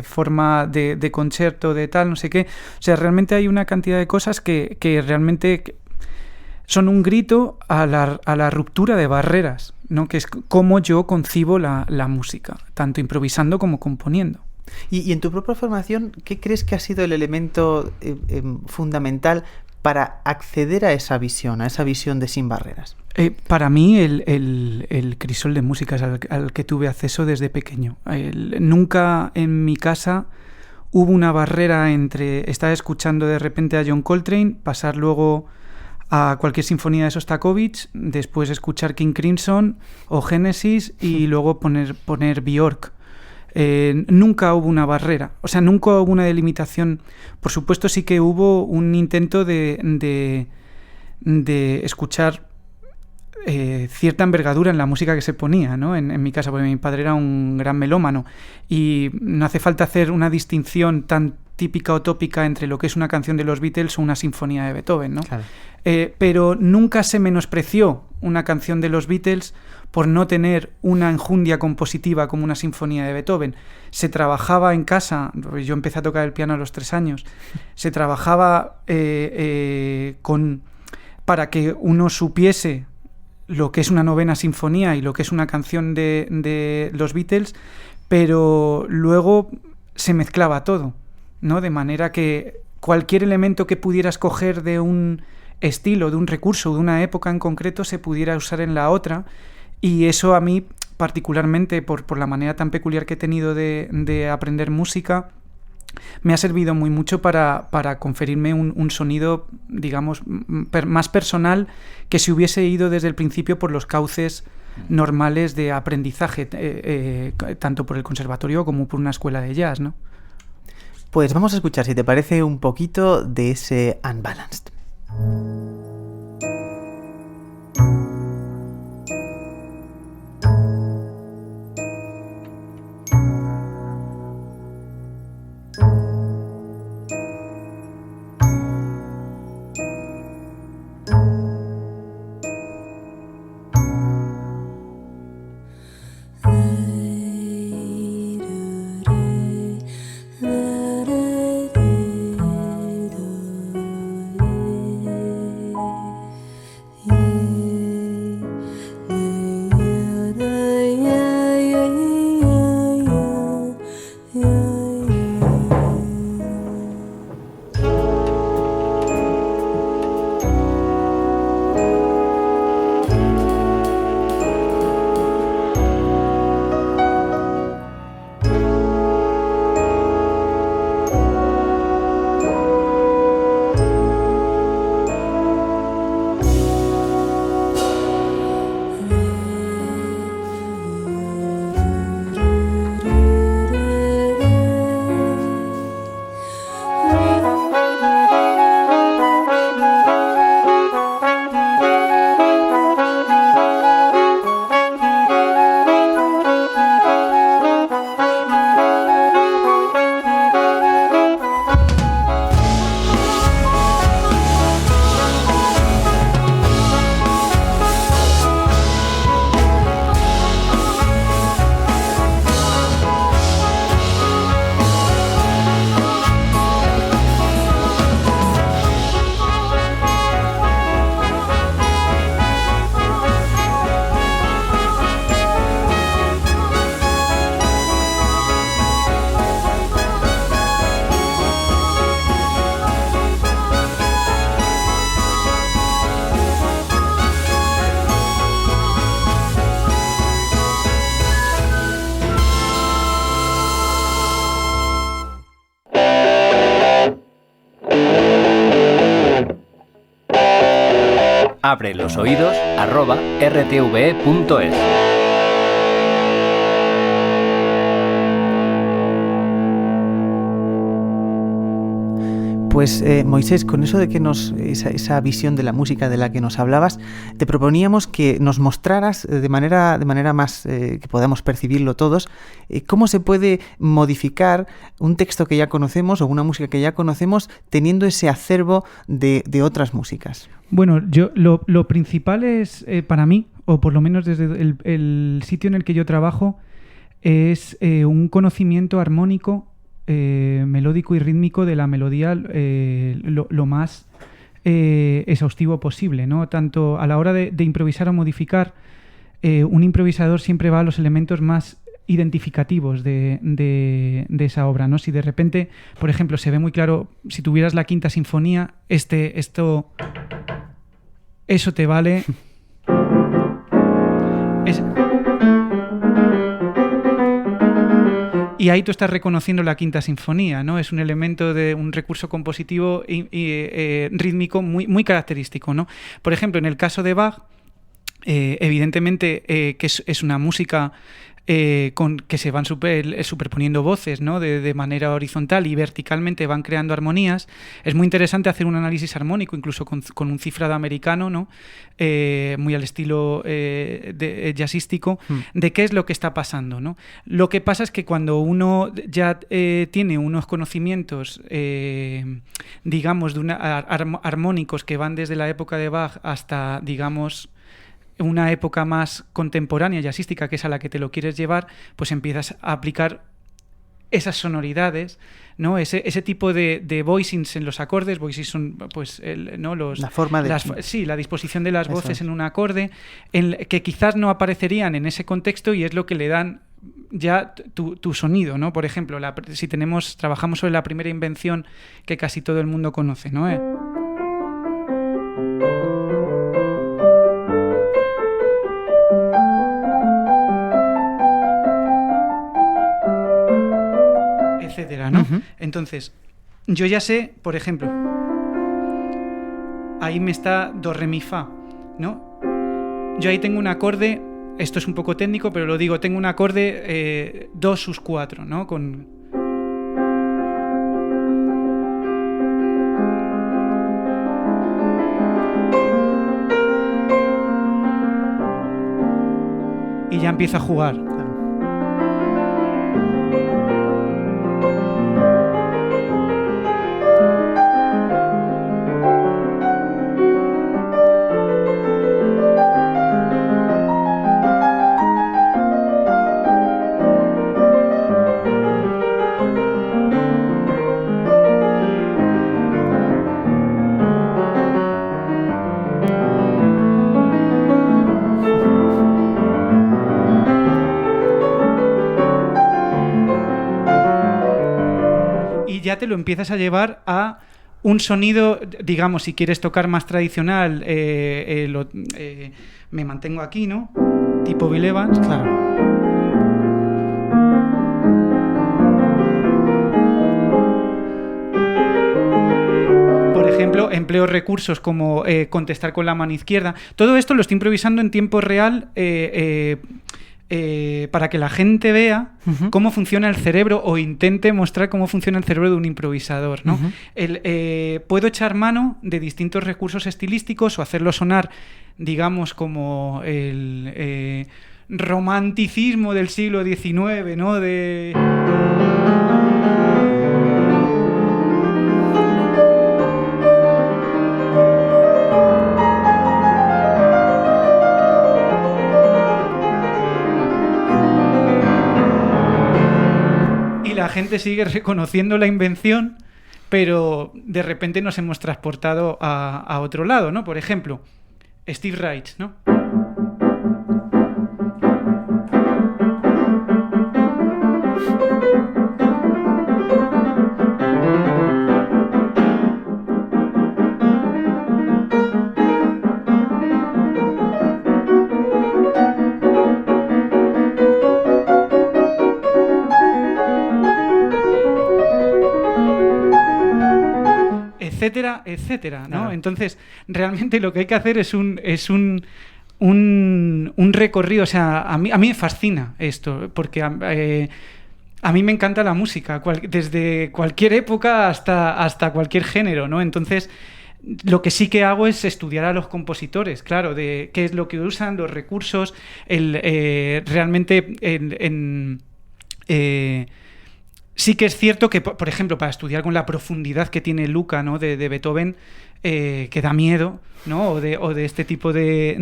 S6: forma de concierto, de tal, no sé qué. O sea, realmente hay una cantidad de cosas que realmente son un grito a la ruptura de barreras, ¿no? Que es cómo yo concibo la música, tanto improvisando como componiendo.
S5: Y en tu propia formación, ¿qué crees que ha sido el elemento fundamental para acceder a esa visión de Sin Barreras?
S6: Para mí el crisol de músicas al que tuve acceso desde pequeño. Nunca en mi casa hubo una barrera entre estar escuchando de repente a John Coltrane, pasar luego a cualquier sinfonía de Sostakovich, después escuchar King Crimson o Genesis y luego poner Björk. Nunca hubo una barrera, o sea, nunca hubo una delimitación. Por supuesto sí que hubo un intento de escuchar cierta envergadura en la música que se ponía, ¿no? En mi casa, porque mi padre era un gran melómano y no hace falta hacer una distinción tan típica o tópica entre lo que es una canción de los Beatles o una sinfonía de Beethoven, ¿no? Claro. Pero nunca se menospreció una canción de los Beatles por no tener una enjundia compositiva como una sinfonía de Beethoven. Se trabajaba en casa, yo empecé a tocar el piano a los 3 años, se trabajaba para que uno supiese lo que es una novena sinfonía y lo que es una canción de los Beatles, pero luego se mezclaba todo, ¿no? De manera que cualquier elemento que pudieras coger de un estilo, de un recurso, de una época en concreto, se pudiera usar en la otra. Y eso a mí, particularmente por la manera tan peculiar que he tenido de aprender música, me ha servido muy mucho para conferirme un sonido, digamos, más personal, que si hubiese ido desde el principio por los cauces normales de aprendizaje, tanto por el conservatorio como por una escuela de jazz, ¿no?
S5: Pues vamos a escuchar, si te parece, un poquito de ese Unbalanced.
S8: abrelosoidos@rtve.es.
S5: Pues Moisés, con eso de que esa visión de la música de la que nos hablabas, te proponíamos que nos mostraras de manera más que podamos percibirlo todos, cómo se puede modificar un texto que ya conocemos o una música que ya conocemos teniendo ese acervo de otras músicas.
S6: Bueno, lo principal es, para mí, o por lo menos desde el sitio en el que yo trabajo, es un conocimiento armónico, melódico y rítmico de la melodía lo más exhaustivo posible, ¿no? Tanto a la hora de improvisar o modificar, un improvisador siempre va a los elementos más identificativos de esa obra, ¿no? Si de repente, por ejemplo, se ve muy claro, si tuvieras la Quinta Sinfonía, eso te vale. Y ahí tú estás reconociendo la Quinta Sinfonía, ¿no? Es un elemento de un recurso compositivo y rítmico muy, muy característico, ¿no? Por ejemplo, en el caso de Bach, evidentemente que es una música con que se van superponiendo voces, ¿no? De manera horizontal y verticalmente van creando armonías. Es muy interesante hacer un análisis armónico, incluso con un cifrado americano, ¿no? Muy al estilo jazzístico, de qué es lo que está pasando, ¿no? Lo que pasa es que cuando uno ya tiene unos conocimientos, digamos, armónicos que van desde la época de Bach hasta, digamos, una época más contemporánea, jazzística, que es a la que te lo quieres llevar, pues empiezas a aplicar esas sonoridades, ¿no? Ese tipo de voicings en los acordes. Voicings son, pues, la forma de... la disposición de las voces en un acorde, que quizás no aparecerían en ese contexto, y es lo que le dan ya tu sonido, ¿no? Por ejemplo, si trabajamos sobre la primera invención que casi todo el mundo conoce, ¿no? Etcétera, ¿no? Uh-huh. Entonces, yo ya sé, por ejemplo, ahí me está do, re, mi, fa, ¿no? Yo ahí tengo un acorde, esto es un poco técnico, pero lo digo, tengo un acorde do sus 4, ¿no? Y ya empiezo a jugar. Ya te lo empiezas a llevar a un sonido, digamos, si quieres tocar más tradicional, me mantengo aquí, ¿no? Tipo Bill Evans, claro. Por ejemplo, empleo recursos como contestar con la mano izquierda. Todo esto lo estoy improvisando en tiempo real, para que la gente vea cómo funciona el cerebro, o intente mostrar cómo funciona el cerebro de un improvisador, ¿no? Puedo echar mano de distintos recursos estilísticos o hacerlo sonar, digamos, como el romanticismo del siglo XIX, ¿no? La gente sigue reconociendo la invención, pero de repente nos hemos transportado a otro lado, ¿no? Por ejemplo, Steve Reich, ¿no? etcétera, etcétera, ¿no?
S5: Claro.
S6: Entonces, realmente lo que hay que hacer es un recorrido. O sea, a mí me fascina esto, porque a mí me encanta la música, desde cualquier época hasta cualquier género, ¿no? Entonces, lo que sí que hago es estudiar a los compositores, claro, de qué es lo que usan, los recursos, realmente sí que es cierto que, por ejemplo, para estudiar con la profundidad que tiene Luca, ¿no? de Beethoven, que da miedo, ¿no? O de este tipo de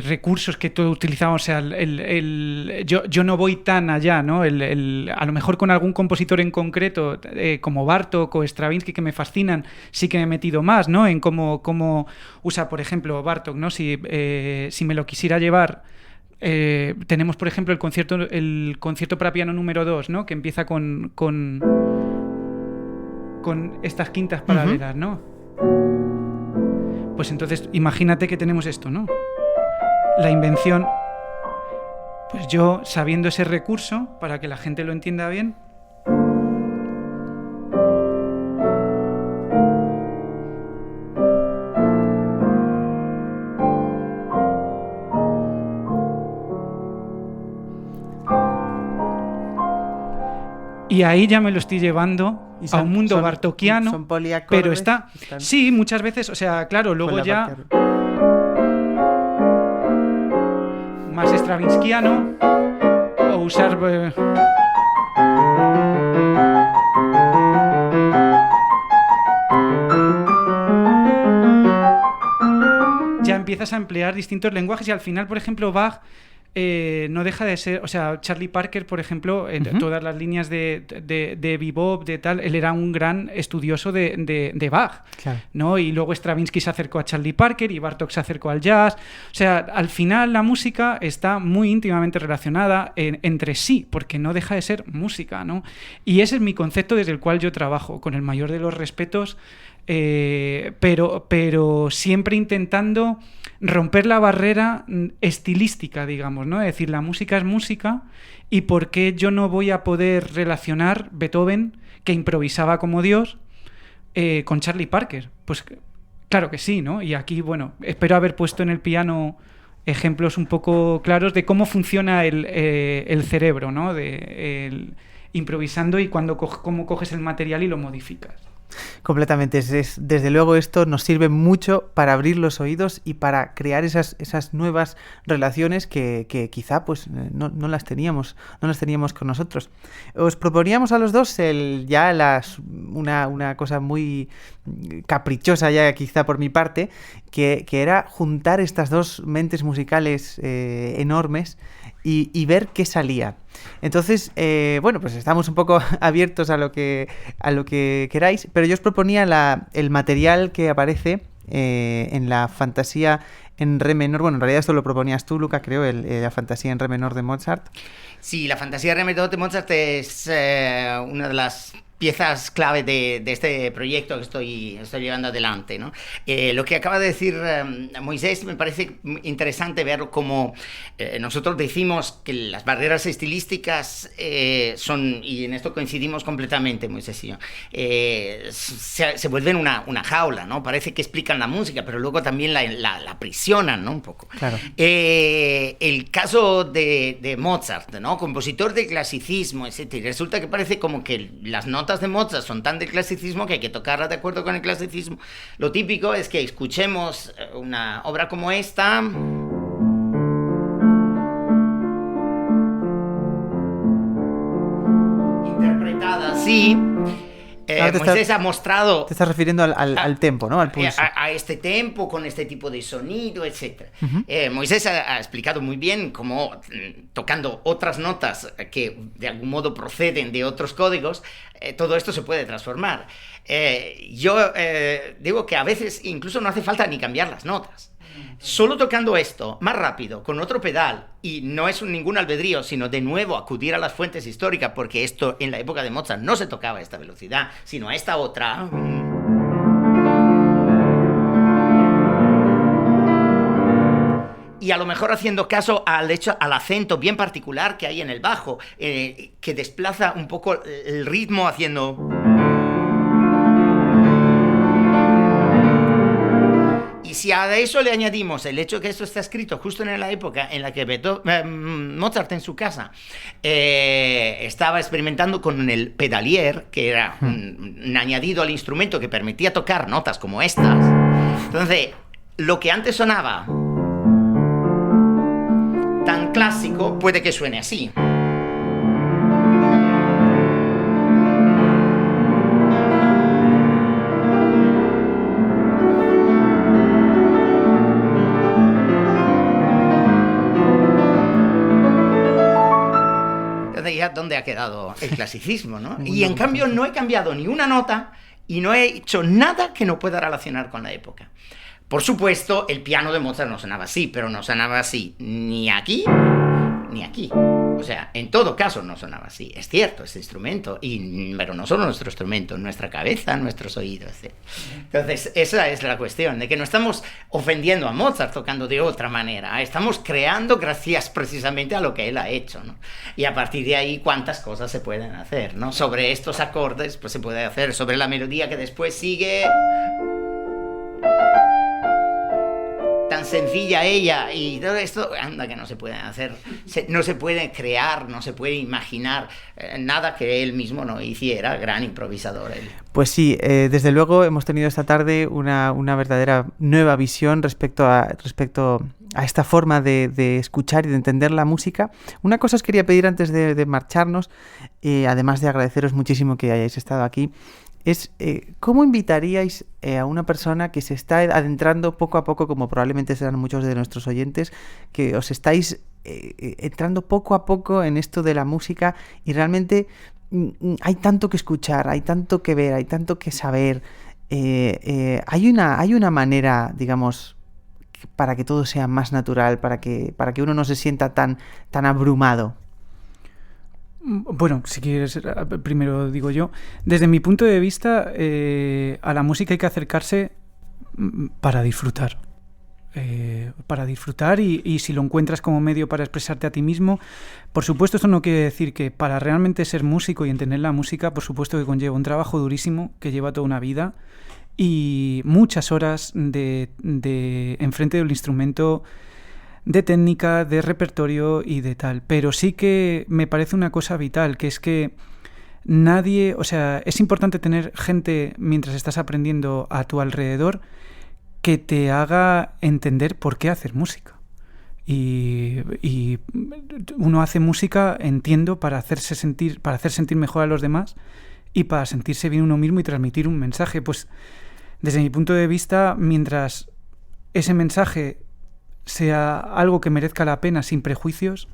S6: recursos que todos utilizamos. O sea, yo no voy tan allá, ¿no? A lo mejor con algún compositor en concreto, como Bartók o Stravinsky, que me fascinan, sí que me he metido más, ¿no? En cómo usa, por ejemplo, Bartók, ¿no? Si me lo quisiera llevar... tenemos, por ejemplo, el concierto para piano número 2, ¿no? Que empieza con estas quintas paralelas, ¿no? Pues entonces, imagínate que tenemos esto, ¿no? La invención. Pues yo, sabiendo ese recurso, para que la gente lo entienda bien... Y ahí ya me lo estoy llevando a un mundo bartokiano.
S5: Son poliacordes,
S6: pero está... Sí, muchas veces, o sea, claro, luego ya... Más stravinskiano, o usar... ya empiezas a emplear distintos lenguajes y al final, por ejemplo, Bach... no deja de ser, o sea, Charlie Parker, por ejemplo, en todas las líneas de bebop, de tal, él era un gran estudioso de Bach,
S5: claro,
S6: ¿no? Y luego Stravinsky se acercó a Charlie Parker y Bartók se acercó al jazz. O sea, al final la música está muy íntimamente relacionada entre sí, porque no deja de ser música, ¿no? Y ese es mi concepto desde el cual yo trabajo, con el mayor de los respetos, pero siempre intentando romper la barrera estilística, digamos, ¿no? Es decir, la música es música, y ¿por qué yo no voy a poder relacionar Beethoven, que improvisaba como Dios, con Charlie Parker? Pues claro que sí, ¿no? Y aquí, bueno, espero haber puesto en el piano ejemplos un poco claros de cómo funciona el cerebro, ¿no? Improvisando y cómo coges el material y lo modificas.
S5: Completamente. Desde luego esto nos sirve mucho para abrir los oídos y para crear esas nuevas relaciones que quizá pues no las teníamos con nosotros. Os proponíamos a los dos una cosa muy caprichosa ya quizá por mi parte, que era juntar estas dos mentes musicales enormes y ver qué salía. Entonces, bueno, pues estamos un poco abiertos a lo que queráis, pero yo os proponía el material que aparece en la fantasía en re menor. Bueno, en realidad esto lo proponías tú, Luca, creo, la fantasía en re menor de Mozart.
S7: Sí, la fantasía en re menor de Mozart es una de las piezas clave de este proyecto que estoy llevando adelante, ¿no? Lo que acaba de decir Moisés me parece interesante ver cómo nosotros decimos que las barreras estilísticas son, y en esto coincidimos completamente, Moisés y yo, se vuelven una jaula, ¿no? Parece que explican la música, pero luego también la aprisionan, ¿no? Un poco.
S5: Claro.
S7: El caso de Mozart, ¿no? Compositor de clasicismo, etc. Y resulta que parece como que las notas de Mozart son tan del clasicismo que hay que tocarlas de acuerdo con el clasicismo. Lo típico es que escuchemos una obra como esta, interpretada así. Moisés ha mostrado...
S5: Te estás refiriendo al tempo, ¿no? Al pulso.
S7: A este tempo, con este tipo de sonido, etc.
S5: Uh-huh.
S7: Moisés ha explicado muy bien cómo, tocando otras notas que de algún modo proceden de otros códigos, todo esto se puede transformar. Yo digo que a veces incluso no hace falta ni cambiar las notas. Solo tocando esto más rápido, con otro pedal, y no es ningún albedrío, sino de nuevo acudir a las fuentes históricas, porque esto en la época de Mozart no se tocaba a esta velocidad, sino a esta otra. Y a lo mejor haciendo caso al acento bien particular que hay en el bajo, que desplaza un poco el ritmo haciendo... si a eso le añadimos el hecho que esto está escrito justo en la época en la que Mozart en su casa estaba experimentando con el pedalier, que era un añadido al instrumento que permitía tocar notas como estas. Entonces, lo que antes sonaba tan clásico puede que suene así. Ya dónde ha quedado el clasicismo, ¿no? Y en cambio no he cambiado ni una nota y no he hecho nada que no pueda relacionar con la época. Por supuesto, el piano de Mozart no sonaba así, pero no sonaba así ni aquí ni aquí. O sea, en todo caso no sonaba así. Es cierto, este instrumento, pero no solo nuestro instrumento, nuestra cabeza, nuestros oídos. Entonces, esa es la cuestión, de que no estamos ofendiendo a Mozart tocando de otra manera. Estamos creando gracias precisamente a lo que él ha hecho, ¿no? Y a partir de ahí, cuántas cosas se pueden hacer, ¿no? Sobre estos acordes, pues se puede hacer. Sobre la melodía que después sigue... tan sencilla ella y todo esto, anda que no se puede hacer, no se puede crear, no se puede imaginar nada que él mismo no hiciera, gran improvisador él.
S5: Pues sí, desde luego hemos tenido esta tarde una verdadera nueva visión respecto a esta forma de escuchar y de entender la música. Una cosa os quería pedir antes de marcharnos, además de agradeceros muchísimo que hayáis estado aquí, es ¿cómo invitaríais a una persona que se está adentrando poco a poco, como probablemente serán muchos de nuestros oyentes, que os estáis entrando poco a poco en esto de la música y realmente hay tanto que escuchar, hay tanto que ver, hay tanto que saber, hay una manera, digamos, para que todo sea más natural, para que uno no se sienta tan abrumado?
S6: Bueno, si quieres, primero digo yo. Desde mi punto de vista, a la música hay que acercarse para disfrutar. Y si lo encuentras como medio para expresarte a ti mismo, por supuesto esto no quiere decir que para realmente ser músico y entender la música, por supuesto que conlleva un trabajo durísimo que lleva toda una vida y muchas horas de enfrente del instrumento, de técnica, de repertorio y de tal. Pero sí que me parece una cosa vital, que es que nadie, o sea, es importante tener gente mientras estás aprendiendo a tu alrededor que te haga entender por qué hacer música. Y uno hace música, entiendo, para hacer sentir mejor a los demás y para sentirse bien uno mismo y transmitir un mensaje. Pues desde mi punto de vista, mientras ese mensaje sea algo que merezca la pena sin prejuicios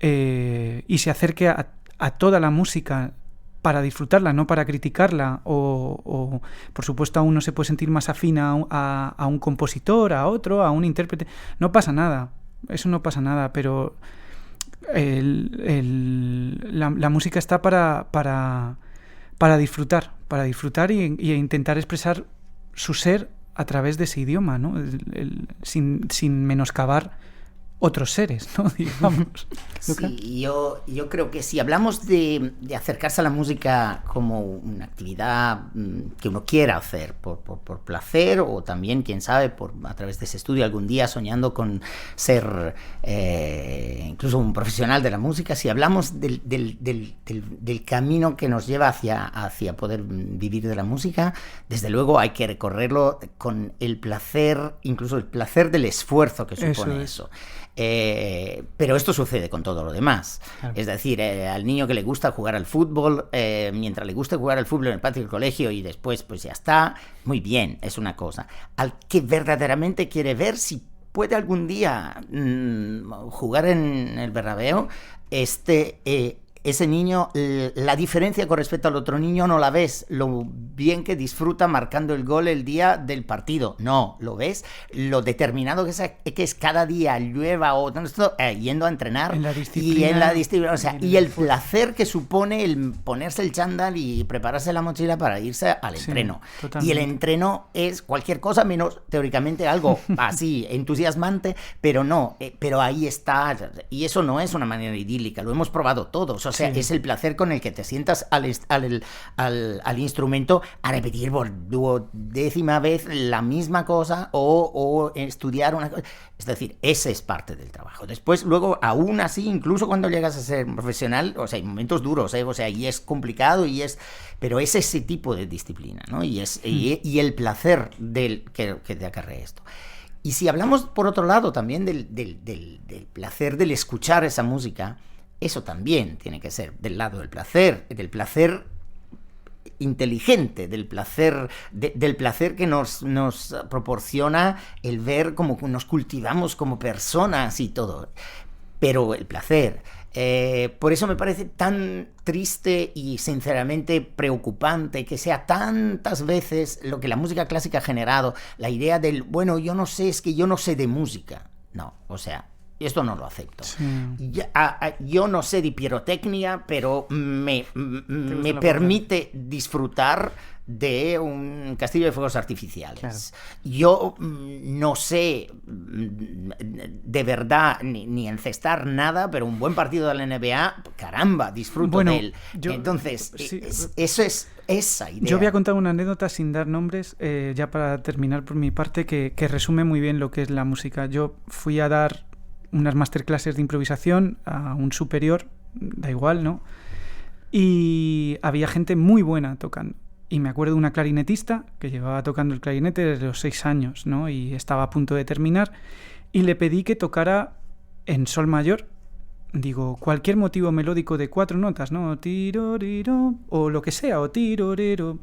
S6: y se acerque a toda la música para disfrutarla, no para criticarla o por supuesto a uno se puede sentir más afín a un compositor, a otro, a un intérprete, no pasa nada, eso no pasa nada, pero la música está para disfrutar y intentar expresar su ser a través de ese idioma, ¿no? Sin menoscabar otros seres, ¿no? Digamos.
S7: Sí, yo creo que si hablamos de acercarse a la música como una actividad que uno quiera hacer por placer o también, quién sabe, a través de ese estudio algún día soñando con ser incluso un profesional de la música, si hablamos del camino que nos lleva hacia poder vivir de la música, desde luego hay que recorrerlo con el placer, incluso el placer del esfuerzo que supone eso. Pero esto sucede con todo lo demás. Claro. Es decir, al niño que le gusta jugar al fútbol, mientras le guste jugar al fútbol en el patio del colegio y después pues ya está, muy bien, es una cosa. Al que verdaderamente quiere ver si puede algún día jugar en el Bernabéu, ese niño, la diferencia con respecto al otro niño no la ves, lo bien que disfruta marcando el gol el día del partido, no, lo ves, lo determinado que es cada día, llueva o yendo a entrenar
S6: en la disciplina,
S7: o sea, y el placer que supone el ponerse el chándal y prepararse la mochila para irse al entreno. Totalmente. Y el entreno es cualquier cosa menos teóricamente algo así entusiasmante, pero no, pero ahí está, y eso no es una manera idílica, lo hemos probado todos. O sea, es el placer con el que te sientas al instrumento a repetir por 10ª vez la misma cosa o estudiar una cosa. Es decir, ese es parte del trabajo. Después, luego, aún así, incluso cuando llegas a ser profesional, o sea, hay momentos duros, o sea, y es complicado, pero es ese tipo de disciplina, ¿no? Y el placer que te acarrea esto. Y si hablamos, por otro lado, también del placer del escuchar esa música, eso también tiene que ser del lado del placer inteligente, del placer que nos proporciona el ver cómo nos cultivamos como personas y todo. Pero el placer... por eso me parece tan triste y sinceramente preocupante que sea tantas veces lo que la música clásica ha generado, la idea del, bueno, yo no sé, es que yo no sé de música. No, o sea, esto no lo acepto. Sí. Yo no sé de pirotecnia, pero me permite disfrutar de un castillo de fuegos artificiales. Claro. Yo no sé de verdad ni encestar nada, pero un buen partido de la NBA, caramba, disfruto de él. Entonces, sí, eso es esa idea.
S6: Yo voy a contar una anécdota sin dar nombres, ya para terminar por mi parte, que resume muy bien lo que es la música. Yo fui a dar unas masterclasses de improvisación a un superior, da igual, ¿no? Y había gente muy buena tocando. Y me acuerdo de una clarinetista que llevaba tocando el clarinete desde los 6 años, ¿no? Y estaba a punto de terminar. Y le pedí que tocara en sol mayor. Digo, cualquier motivo melódico de 4 notas, ¿no? Tiroriro, o lo que sea, o tirorero.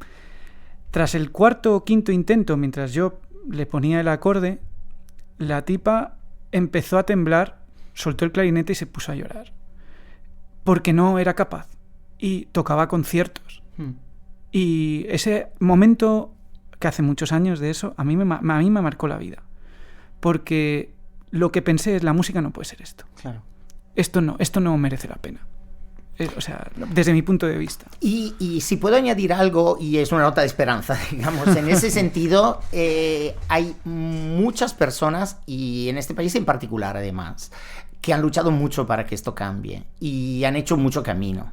S6: Tras el 4º o 5º intento, mientras yo le ponía el acorde, la tipa empezó a temblar, soltó el clarinete y se puso a llorar. Porque no era capaz. Y tocaba conciertos. Y ese momento, que hace muchos años de eso, a mí me marcó la vida. Porque lo que pensé es, la música no puede ser esto. Claro. Esto no merece la pena. O sea, desde mi punto de vista.
S7: Y si puedo añadir algo, y es una nota de esperanza, digamos, en ese sentido, hay muchas personas, y en este país en particular además, que han luchado mucho para que esto cambie y han hecho mucho camino.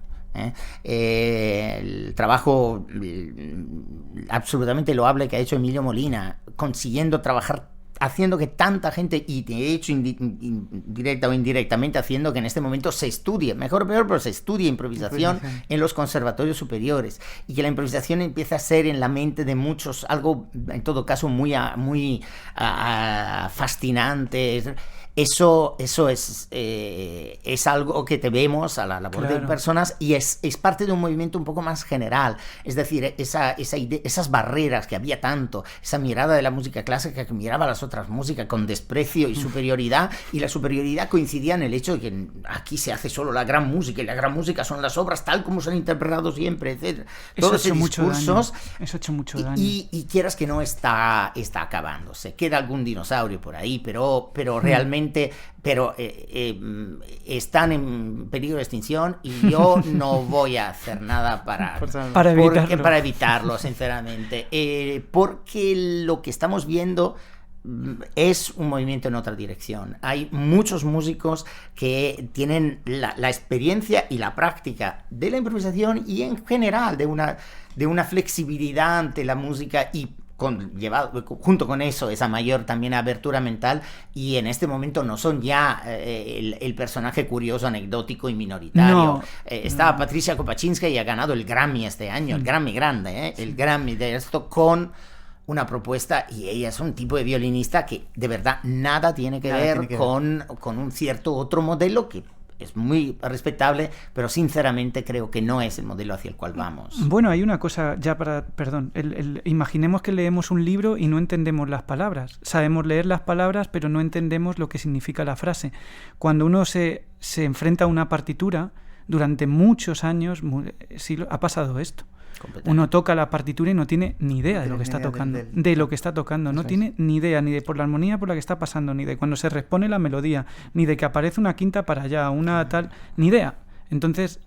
S7: El trabajo absolutamente loable que ha hecho Emilio Molina, consiguiendo trabajar, haciendo que tanta gente, y de hecho directa o indirectamente haciendo que en este momento se estudie, mejor o peor, pero se estudie improvisación en los conservatorios superiores, y que la improvisación empiece a ser en la mente de muchos algo, en todo caso, muy fascinante. Eso es algo que debemos a la labor de personas, y es parte de un movimiento un poco más general. Es decir, esas barreras que había tanto, esa mirada de la música clásica que miraba a las otras músicas con desprecio y superioridad, y la superioridad coincidía en el hecho de que aquí se hace solo la gran música, y la gran música son las obras tal como se han interpretado siempre, etc. Todos esos discursos.
S6: Eso ha hecho mucho daño.
S7: Y quieras que no, está acabándose. Queda algún dinosaurio por ahí, pero realmente están en peligro de extinción, y yo no voy a hacer nada para evitarlo, sinceramente, porque lo que estamos viendo es un movimiento en otra dirección. Hay muchos músicos que tienen la experiencia y la práctica de la improvisación, y en general de una flexibilidad ante la música, y junto con eso esa mayor también abertura mental, y en este momento no son ya el personaje curioso, anecdótico y minoritario. Estaba Patricia Kopaczynska, y ha ganado el Grammy este año, el Grammy grande, el Grammy de esto, con una propuesta, y ella es un tipo de violinista que de verdad nada tiene que ver con un cierto otro modelo que es muy respetable, pero sinceramente creo que no es el modelo hacia el cual vamos.
S6: Bueno, hay una cosa ya imaginemos que leemos un libro y no entendemos las palabras. Sabemos leer las palabras, pero no entendemos lo que significa la frase. Cuando uno se enfrenta a una partitura, durante muchos años ha pasado esto. Uno toca la partitura y no tiene ni idea de lo que está tocando. De lo que está tocando. No tiene ni idea, ni de por la armonía por la que está pasando, ni de cuando se repone la melodía, ni de que aparece una quinta para allá, una tal, ni idea. Entonces,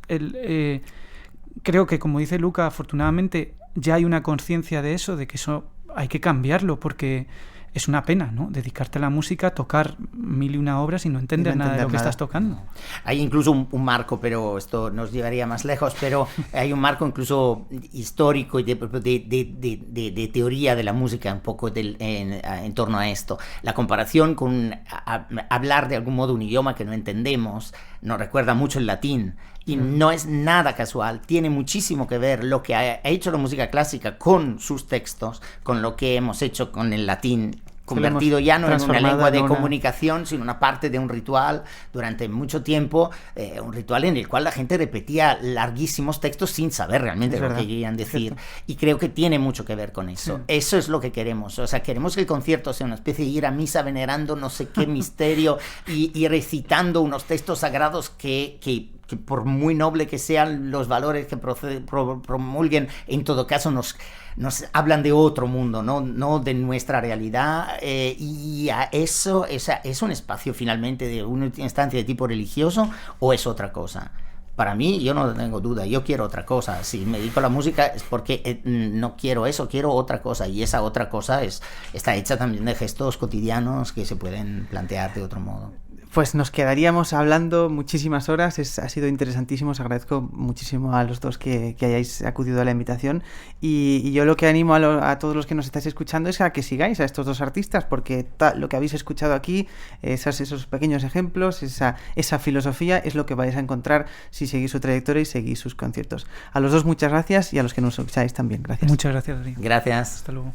S6: creo que, como dice Luca, afortunadamente ya hay una conciencia de eso, de que eso hay que cambiarlo, porque es una pena, ¿no? Dedicarte a la música, tocar 1001 obras y no entender nada de lo que estás tocando.
S7: Hay incluso un marco, pero esto nos llevaría más lejos, pero hay un marco incluso histórico y de teoría de la música un poco en torno a esto. La comparación con hablar de algún modo un idioma que no entendemos nos recuerda mucho el latín. Y no es nada casual, tiene muchísimo que ver lo que ha hecho la música clásica con sus textos, con lo que hemos hecho con el latín, convertido ya no en una lengua de comunicación, sino una parte de un ritual durante mucho tiempo, un ritual en el cual la gente repetía larguísimos textos sin saber realmente lo que querían decir. Y creo que tiene mucho que ver con eso. Sí. Eso es lo que queremos. O sea, queremos que el concierto sea una especie de ir a misa venerando no sé qué misterio y recitando unos textos sagrados que por muy noble que sean los valores que promulguen, en todo caso nos hablan de otro mundo, no de nuestra realidad, y a eso es un espacio finalmente de una instancia de tipo religioso, o es otra cosa. Para mí, yo no tengo duda, yo quiero otra cosa. Si me dedico a la música es porque no quiero eso, quiero otra cosa, y esa otra cosa está hecha también de gestos cotidianos que se pueden plantear de otro modo.
S5: Pues nos quedaríamos hablando muchísimas horas, ha sido interesantísimo, os agradezco muchísimo a los dos que hayáis acudido a la invitación, y yo lo que animo a todos los que nos estáis escuchando es a que sigáis a estos dos artistas, porque lo que habéis escuchado aquí, esos pequeños ejemplos, esa filosofía es lo que vais a encontrar si seguís su trayectoria y seguís sus conciertos. A los dos muchas gracias, y a los que nos escucháis también, gracias.
S6: Muchas gracias, Darío.
S7: Gracias.
S6: Hasta luego.